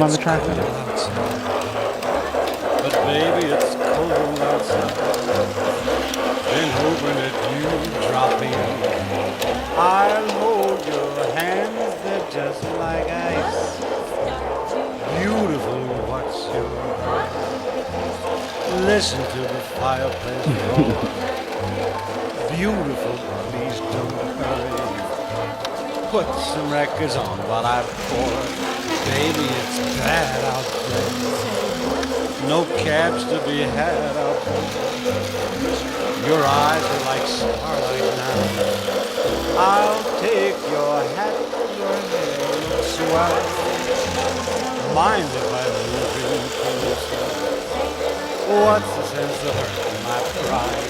on the track. But baby, it's cold outside. Been hoping that you drop in. I'll hold your hands, they're just like ice. Beautiful, what's your hurry? Listen to the fireplace roar. Beautiful, please don't hurry. Put some records on while I pour. Baby, it's bad out there. No cabs to be had out there. Your eyes are like starlight now. I'll take your hat, your hair looks swell. Mind if I move in closer? What's the sense of hurting my pride?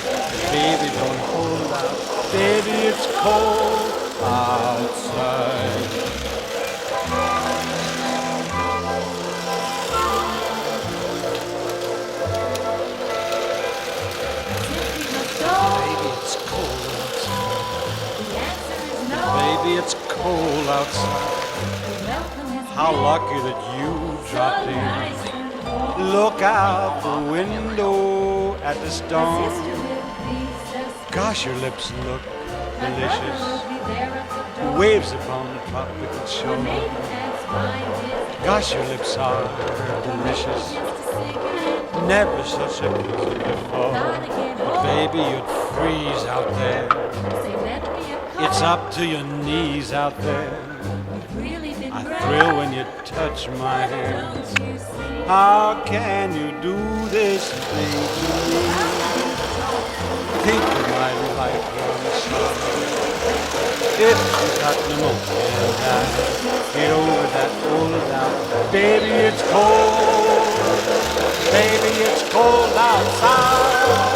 Baby, don't hold out. Baby, it's cold outside. Baby, it's cold outside. Baby, it's cold outside. How lucky that you dropped in. Look out the window at the storm. Gosh, your lips look delicious. Waves upon the tropical shore. Gosh, your lips are delicious. Never such a blizzard before. But baby, you'd freeze out there. It's up to your knees out there. I thrill when you touch my hand. How can you do this thing to me? Think of my lifelong sorrow. If you got pneumonia and die, get over that old doubt. Baby, it's cold. Baby, it's cold outside.